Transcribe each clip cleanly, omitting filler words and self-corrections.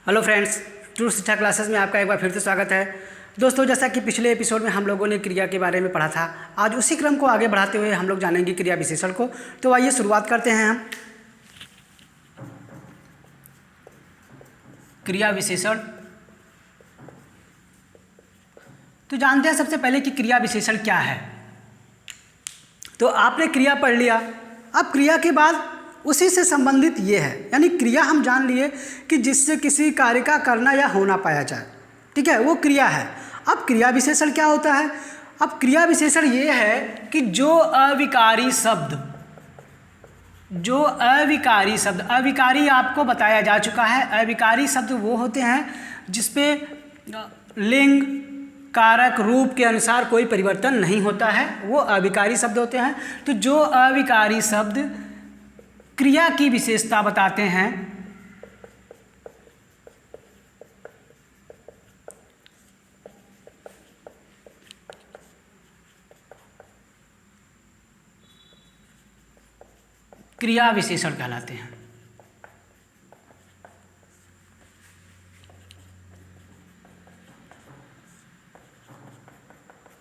Hello friends, true शिक्षा classes में आपका एक बार फिर से स्वागत है। दोस्तों, जैसा कि पिछले एपिसोड में हम लोगों ने क्रिया के बारे में पढ़ा था, आज उसी क्रम को आगे बढ़ाते हुए हम लोग जानेंगे क्रिया विशेषण को। तो आइए शुरुआत करते हैं हम। क्रिया विशेषण तो जानते हैं सबसे पहले कि क्रिया विशेषण क्या है। तो आपने क्रिया पढ़ लिया। अब क्रिया के बाद उसी से संबंधित ये है, यानी क्रिया हम जान लिए कि जिससे किसी कार्य का करना या होना पाया जाए, ठीक है, वो क्रिया है। अब क्रिया विशेषण क्या होता है? अब क्रिया विशेषण ये है कि जो अविकारी शब्द, अविकारी आपको बताया जा चुका है। अविकारी शब्द वो होते हैं जिसपे लिंग, कारक, रूप के अनुसार कोई परिवर्तन नहीं होता है, वो अविकारी शब्द होते हैं। तो जो अविकारी शब्द क्रिया की विशेषता बताते हैं, क्रिया विशेषण कहलाते हैं।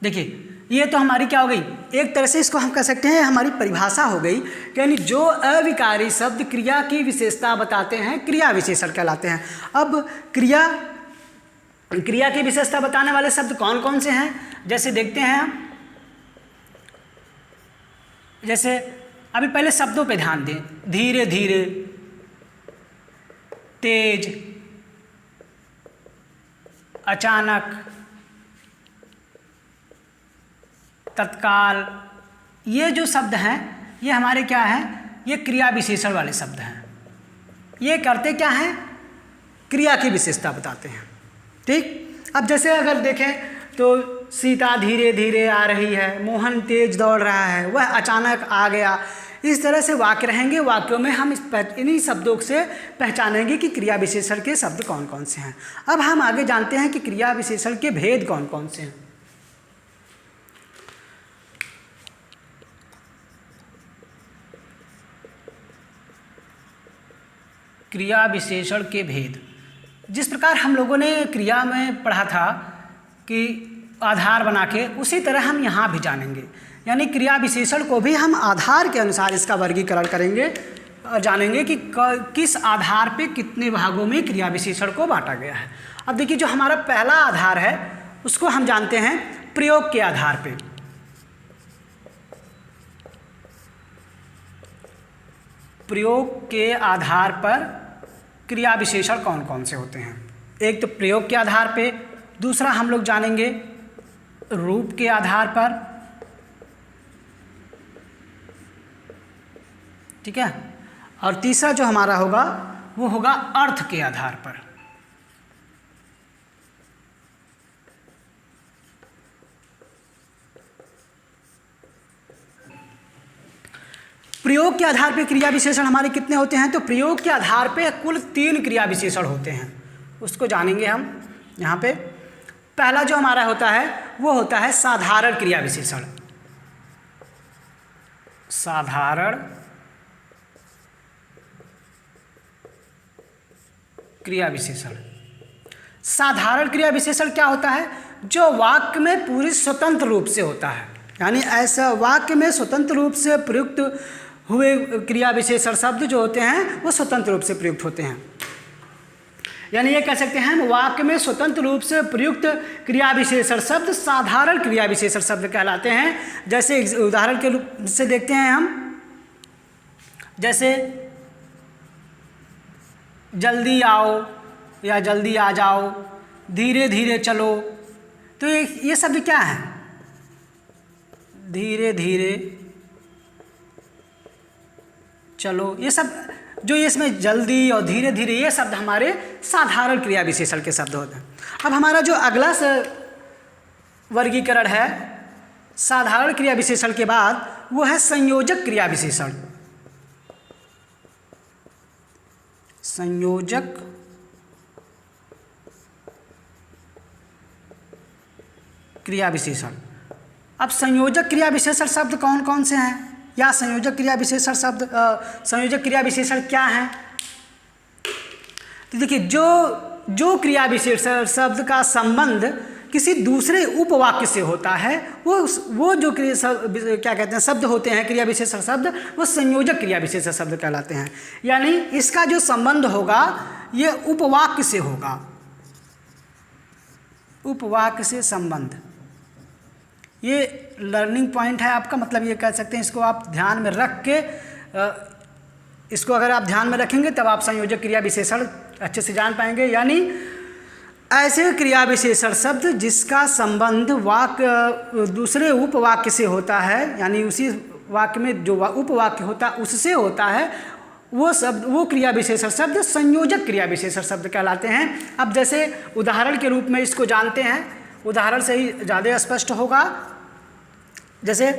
देखिए, ये तो हमारी क्या हो गई, एक तरह से इसको हम कह सकते हैं हमारी परिभाषा हो गई, यानी जो अविकारी शब्द क्रिया की विशेषता बताते हैं क्रिया विशेषण कहलाते हैं। अब क्रिया की विशेषता बताने वाले शब्द कौन कौन से हैं, जैसे देखते हैं हम। जैसे अभी पहले शब्दों पे ध्यान दें। धीरे धीरे, तेज, अचानक, तत्काल, ये जो शब्द हैं ये हमारे क्या हैं, ये क्रिया विशेषण वाले शब्द हैं। ये करते क्या हैं, क्रिया की विशेषता बताते हैं। ठीक, अब जैसे अगर देखें तो सीता धीरे धीरे आ रही है, मोहन तेज दौड़ रहा है, वह अचानक आ गया। इस तरह से वाक्य रहेंगे। वाक्यों में हम इन्हीं शब्दों से पहचानेंगे कि क्रिया विशेषण के शब्द कौन कौन से हैं। अब हम आगे जानते हैं कि क्रिया विशेषण के भेद कौन कौन से हैं। क्रिया विशेषण के भेद, जिस प्रकार हम लोगों ने क्रिया में पढ़ा था कि आधार बना के, उसी तरह हम यहाँ भी जानेंगे। यानी क्रिया विशेषण को भी हम आधार के अनुसार इसका वर्गीकरण करेंगे और जानेंगे कि किस आधार पे कितने भागों में क्रिया विशेषण को बांटा गया है। अब देखिए, जो हमारा पहला आधार है उसको हम जानते हैं प्रयोग के आधार पे। प्रयोग के आधार पर क्रिया विशेषण कौन कौन से होते हैं। एक तो प्रयोग के आधार पे, दूसरा हम लोग जानेंगे रूप के आधार पर, ठीक है, और तीसरा जो हमारा होगा वो होगा अर्थ के आधार पर। प्रयोग के आधार पे क्रिया विशेषण हमारे कितने होते हैं? तो प्रयोग के आधार पे कुल 3 क्रिया विशेषण होते हैं, उसको जानेंगे हम यहाँ पे। पहला जो हमारा होता है वो होता है साधारण क्रिया विशेषण। साधारण क्रिया विशेषण। साधारण क्रिया विशेषण क्या होता है? जो वाक्य में पूरी स्वतंत्र रूप से होता है, यानी ऐसा वाक्य में स्वतंत्र रूप से प्रयुक्त हुए क्रिया विशेषण शब्द जो होते हैं वो स्वतंत्र रूप से प्रयुक्त होते हैं। यानी ये कह सकते हैं हम वाक्य में स्वतंत्र रूप से प्रयुक्त क्रिया विशेषण शब्द साधारण क्रिया विशेषण शब्द कहलाते हैं। जैसे उदाहरण के रूप से देखते हैं हम, जैसे जल्दी आओ या जल्दी आ जाओ, धीरे धीरे चलो। तो ये शब्द क्या है? धीरे धीरे चलो, ये सब जो इसमें जल्दी और धीरे धीरे, ये शब्द हमारे साधारण क्रिया विशेषण के शब्द होते हैं। अब हमारा जो अगला वर्गीकरण है साधारण क्रिया विशेषण के बाद, वो है संयोजक क्रिया विशेषण। संयोजक क्रिया विशेषण। अब संयोजक क्रिया विशेषण शब्द कौन कौन से हैं, या संयोजक क्रिया विशेषण शब्द संयोजक क्रिया विशेषण क्या हैं? तो देखिए, जो जो क्रिया विशेषण शब्द का संबंध किसी दूसरे उपवाक्य से होता है, वो जो क्या कहते हैं शब्द होते हैं क्रिया विशेषण शब्द, वो संयोजक क्रिया विशेषण शब्द कहलाते हैं। यानी इसका जो संबंध होगा ये उपवाक्य से होगा, उपवाक्य से संबंध। ये लर्निंग पॉइंट है आपका, मतलब ये कह सकते हैं, इसको आप ध्यान में रख के इसको अगर आप ध्यान में रखेंगे तब आप संयोजक क्रिया विशेषण अच्छे से जान पाएंगे। यानी ऐसे क्रिया विशेषण शब्द जिसका संबंध वाक्य दूसरे उपवाक्य से होता है, यानी उसी वाक्य में जो उपवाक्य होता है उससे होता है, वो क्रिया विशेषण शब्द संयोजक क्रिया विशेषण शब्द कहलाते हैं। अब जैसे उदाहरण के रूप में इसको जानते हैं, उदाहरण से ही ज़्यादा स्पष्ट होगा। जैसे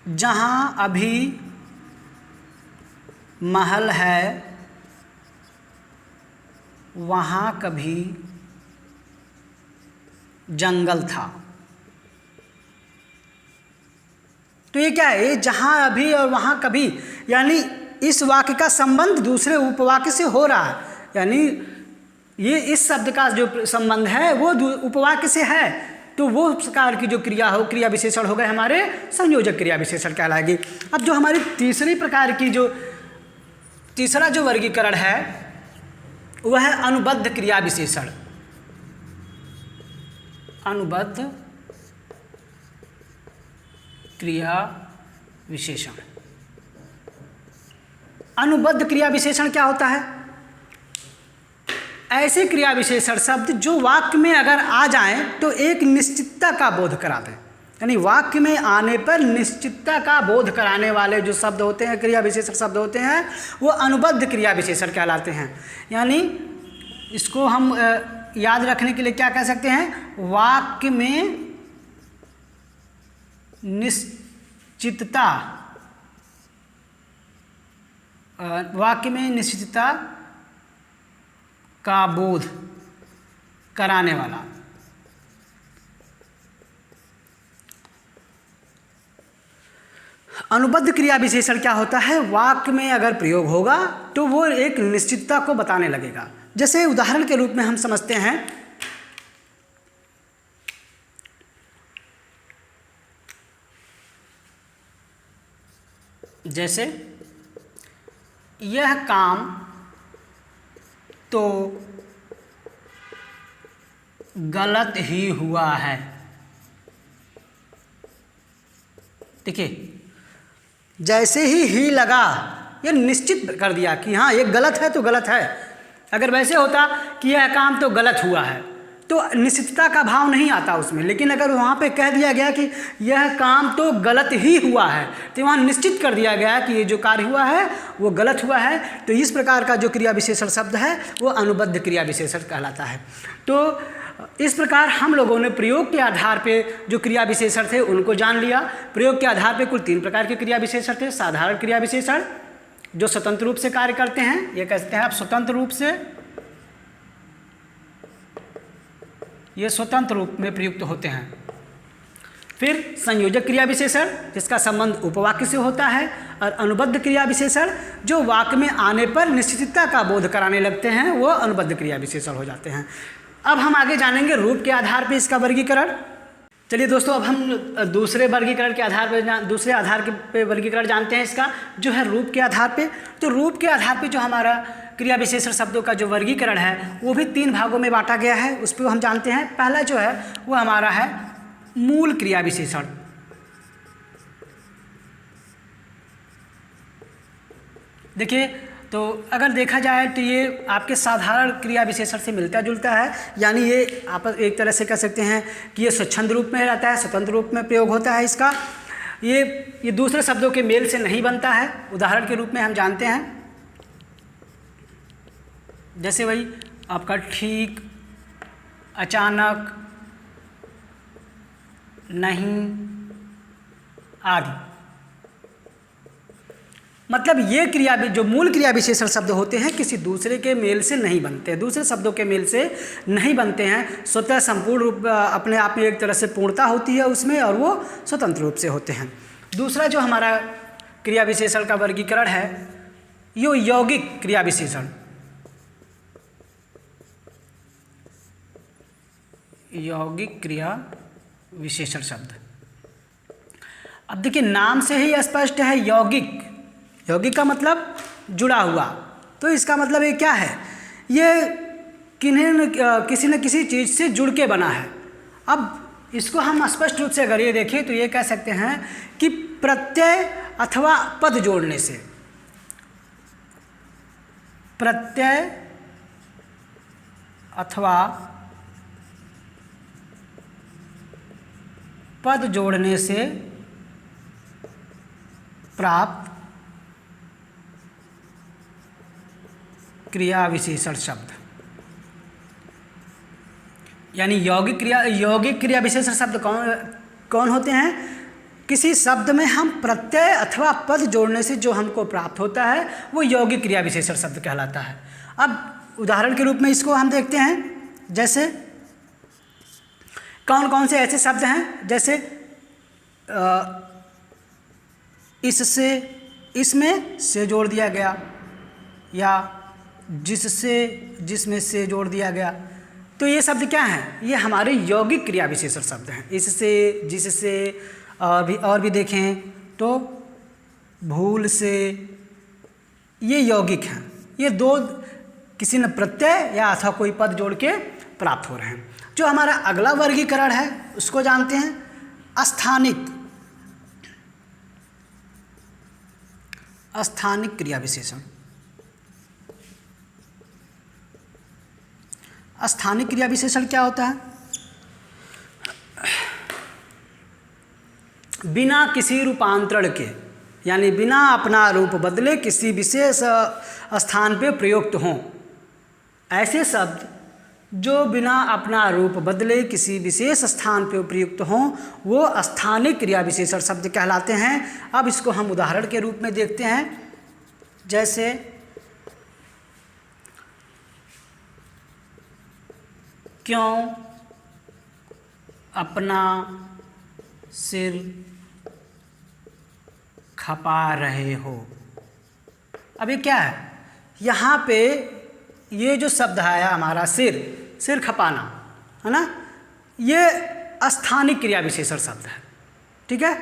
जहाँ अभी महल है वहाँ कभी जंगल था। तो ये क्या है, जहाँ अभी और वहाँ कभी, यानी इस वाक्य का संबंध दूसरे उपवाक्य से हो रहा है, यानी ये इस शब्द का जो संबंध है वो उपवाक्य से है, तो वो प्रकार की जो क्रिया विशेषण हो गए हमारे संयोजक क्रिया विशेषण कहलाएगी। अब जो हमारी तीसरा जो वर्गीकरण है वह है अनुबद्ध क्रिया विशेषण। अनुबद्ध क्रिया विशेषण। अनुबद्ध क्रिया विशेषण क्या होता है? ऐसे क्रिया विशेषण शब्द जो वाक्य में अगर आ जाएं तो एक निश्चितता का बोध करा दें, यानी वाक्य में आने पर निश्चितता का बोध कराने वाले जो शब्द होते हैं, क्रिया विशेषण शब्द होते हैं, वो अनुबद्ध क्रिया विशेषण कहलाते हैं। यानी इसको हम याद रखने के लिए क्या कह सकते हैं, वाक्य में निश्चितता का बोध कराने वाला। अनुबद्ध क्रिया विशेषण क्या होता है, वाक्य में अगर प्रयोग होगा तो वो एक निश्चितता को बताने लगेगा। जैसे उदाहरण के रूप में हम समझते हैं, जैसे यह काम तो गलत ही हुआ है। देखिए, जैसे ही लगा ये निश्चित कर दिया कि हाँ ये गलत है तो गलत है। अगर वैसे होता कि यह काम तो गलत हुआ है तो निश्चितता का भाव नहीं आता उसमें, लेकिन अगर वहाँ पे कह दिया गया कि यह काम तो गलत ही हुआ है तो वहाँ निश्चित कर दिया गया कि ये जो कार्य हुआ है वो गलत हुआ है। तो इस प्रकार का जो क्रिया विशेषण शब्द है वो अनुबद्ध क्रिया विशेषण कहलाता है। तो इस प्रकार हम लोगों ने प्रयोग के आधार पे जो क्रिया विशेषण थे उनको जान लिया। प्रयोग के आधार पे कुल 3 प्रकार के क्रिया विशेषण थे। साधारण क्रिया विशेषण जो स्वतंत्र रूप से कार्य करते हैं, ये कहते हैं आप स्वतंत्र रूप से, ये स्वतंत्र रूप में प्रयुक्त होते हैं। फिर संयोजक क्रिया विशेषण जिसका संबंध उपवाक्य से होता है, और अनुबद्ध क्रिया विशेषण जो वाक्य में आने पर निश्चितता का बोध कराने लगते हैं, वो अनुबद्ध क्रिया विशेषण हो जाते हैं। अब हम आगे जानेंगे रूप के आधार पर इसका वर्गीकरण। चलिए दोस्तों, अब हम दूसरे वर्गीकरण के आधार पर दूसरे आधार पे वर्गीकरण जानते हैं इसका, जो है रूप के आधार पे। तो रूप के आधार पे जो हमारा क्रिया विशेषण शब्दों का जो वर्गीकरण है वो भी 3 भागों में बांटा गया है, उस पर हम जानते हैं। पहला जो है वो हमारा है मूल क्रिया विशेषण। देखिए, तो अगर देखा जाए तो ये आपके साधारण क्रिया विशेषण से मिलता जुलता है, यानी ये आप एक तरह से कह सकते हैं कि ये स्वच्छंद रूप में रहता है, स्वतंत्र रूप में प्रयोग होता है इसका। ये दूसरे शब्दों के मेल से नहीं बनता है। उदाहरण के रूप में हम जानते हैं, जैसे वही आपका ठीक, अचानक, नहीं आदि। मतलब ये क्रिया जो मूल क्रिया विशेषण शब्द होते हैं किसी दूसरे के मेल से नहीं बनते, दूसरे शब्दों के मेल से नहीं बनते हैं। स्वतः संपूर्ण रूप अपने आप में एक तरह से पूर्णता होती है उसमें, और वो स्वतंत्र रूप से होते हैं। दूसरा जो हमारा क्रिया विशेषण का वर्गीकरण है, ये यौगिक क्रिया विशेषण। यौगिक क्रिया विशेषण शब्द। अब देखिए नाम से ही स्पष्ट है यौगिक, यौगिक का मतलब जुड़ा हुआ, तो इसका मतलब ये क्या है, ये किसी न किसी चीज़ से जुड़ के बना है। अब इसको हम स्पष्ट रूप से अगर ये देखें तो ये कह सकते हैं कि प्रत्यय अथवा पद जोड़ने से, प्रत्यय अथवा पद जोड़ने से प्राप्त क्रिया विशेषण शब्द, यानी यौगिक क्रिया विशेषण शब्द कौन होते हैं, किसी शब्द में हम प्रत्यय अथवा पद जोड़ने से जो हमको प्राप्त होता है वो यौगिक क्रिया विशेषण शब्द कहलाता है। अब उदाहरण के रूप में इसको हम देखते हैं, जैसे कौन कौन से ऐसे शब्द हैं, जैसे इससे, इसमें से जोड़ दिया गया, या जिससे, जिसमें से जोड़ दिया गया, तो ये शब्द क्या हैं, ये हमारे यौगिक क्रिया विशेषण शब्द हैं। इससे, जिससे, और भी देखें तो भूल से, ये यौगिक हैं। ये दो किसी न प्रत्यय या अथवा कोई पद जोड़ के प्राप्त हो रहे हैं। जो हमारा अगला वर्गीकरण है उसको जानते हैं, स्थानिक, स्थानिक क्रिया विशेषण। स्थानिक क्रिया विशेषण क्या होता है, बिना किसी रूपांतरण के, यानी बिना अपना रूप बदले किसी विशेष स्थान पे प्रयुक्त हों, ऐसे शब्द जो बिना अपना रूप बदले किसी विशेष स्थान पे प्रयुक्त हों वो स्थानिक क्रिया विशेषण शब्द कहलाते हैं। अब इसको हम उदाहरण के रूप में देखते हैं, जैसे क्यों अपना सिर खपा रहे हो। अब ये क्या है, यहाँ पे ये जो शब्द है हमारा सिर खपाना, है ना, ये स्थानिक क्रिया विशेषण शब्द है। ठीक है,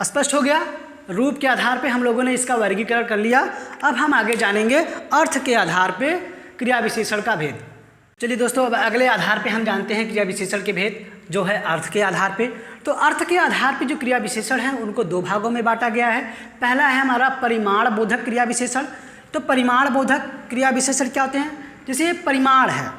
स्पष्ट हो गया। रूप के आधार पे हम लोगों ने इसका वर्गीकरण कर लिया। अब हम आगे जानेंगे अर्थ के आधार पे क्रिया विशेषण का भेद। चलिए दोस्तों, अब अगले आधार पे हम जानते हैं क्रिया विशेषण के भेद, जो है अर्थ के आधार पे। तो अर्थ के आधार पे जो क्रिया विशेषण हैं उनको दो भागों में बांटा गया है। पहला है हमारा परिमाण बोधक क्रिया विशेषण। तो परिमाण बोधक क्रिया विशेषण क्या होते हैं, जैसे परिमाण है,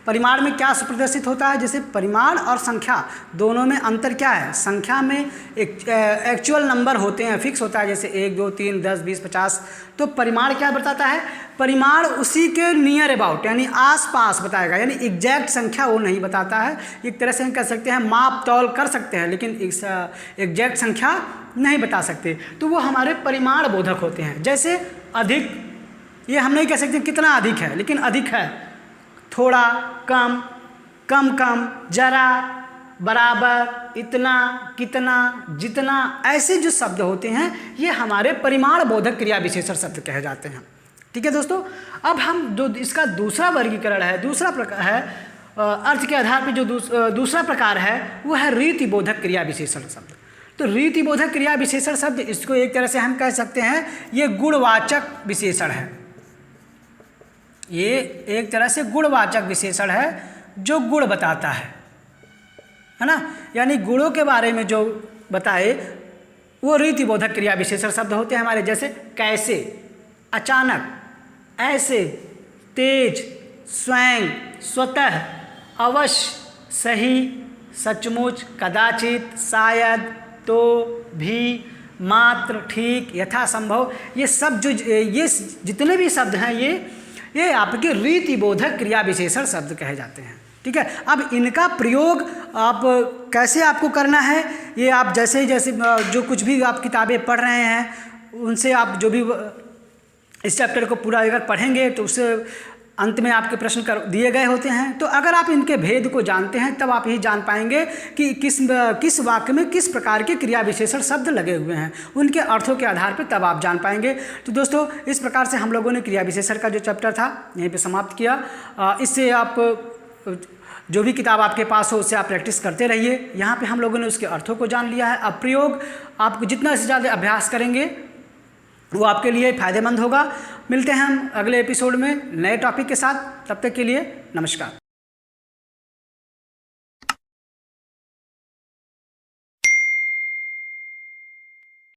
परिमाण में क्या प्रदर्शित होता है, जैसे परिमाण और संख्या दोनों में अंतर क्या है, संख्या में एक एक्चुअल नंबर होते हैं, फिक्स होता है, जैसे 1 2 3 10 20 50। तो परिमाण क्या बताता है, परिमाण उसी के नियर अबाउट यानी आसपास बताएगा, यानी एग्जैक्ट संख्या वो नहीं बताता है। एक तरह से हम कह सकते हैं माप तौल कर सकते हैं, लेकिन एग्जैक्ट संख्या नहीं बता सकते। तो वो हमारे परिमाण बोधक होते हैं। जैसे अधिक, ये हम नहीं कह सकते कितना अधिक है, लेकिन अधिक है, थोड़ा, कम, कम कम, जरा, बराबर, इतना, कितना, जितना, ऐसे जो शब्द होते हैं ये हमारे परिमाण बोधक क्रिया विशेषण शब्द कहे जाते हैं। ठीक है दोस्तों, अब हम इसका दूसरा वर्गीकरण है, दूसरा प्रकार है अर्थ के आधार पर जो दूसरा प्रकार है वो है रीति बोधक क्रिया विशेषण शब्द। तो रीति बोधक क्रिया विशेषण शब्द, इसको एक तरह से हम कह सकते हैं ये गुणवाचक विशेषण है। ये एक तरह से गुणवाचक विशेषण है जो गुण बताता है ना, यानी गुणों के बारे में जो बताए वो रीति बोधक क्रिया विशेषण शब्द होते हैं हमारे। जैसे कैसे, अचानक, ऐसे, तेज, स्वयं, स्वतः, अवश्य, सही, सचमुच, कदाचित, शायद, तो, भी, मात्र, ठीक, यथासंभव, ये सब ये जितने भी शब्द हैं ये आपके रीति बोधक क्रिया विशेषण शब्द कहे जाते हैं। ठीक है, अब इनका प्रयोग आप कैसे आपको करना है, ये आप जैसे जैसे जो कुछ भी आप किताबें पढ़ रहे हैं उनसे आप जो भी इस चैप्टर को पूरा अगर पढ़ेंगे तो उससे अंत में आपके प्रश्न कर दिए गए होते हैं। तो अगर आप इनके भेद को जानते हैं तब आप यही जान पाएंगे कि किस वाक्य में किस प्रकार के क्रिया विशेषण शब्द लगे हुए हैं, उनके अर्थों के आधार पर तब आप जान पाएंगे। तो दोस्तों, इस प्रकार से हम लोगों ने क्रिया विशेषण का जो चैप्टर था यहीं पे समाप्त किया। इससे आप जो भी किताब आपके पास हो उससे आप प्रैक्टिस करते रहिए। यहाँ पे हम लोगों ने उसके अर्थों को जान लिया है। अब प्रयोग आप जितना से ज़्यादा अभ्यास करेंगे वो आपके लिए फ़ायदेमंद होगा। मिलते हैं हम अगले एपिसोड में नए टॉपिक के साथ, तब तक के लिए नमस्कार।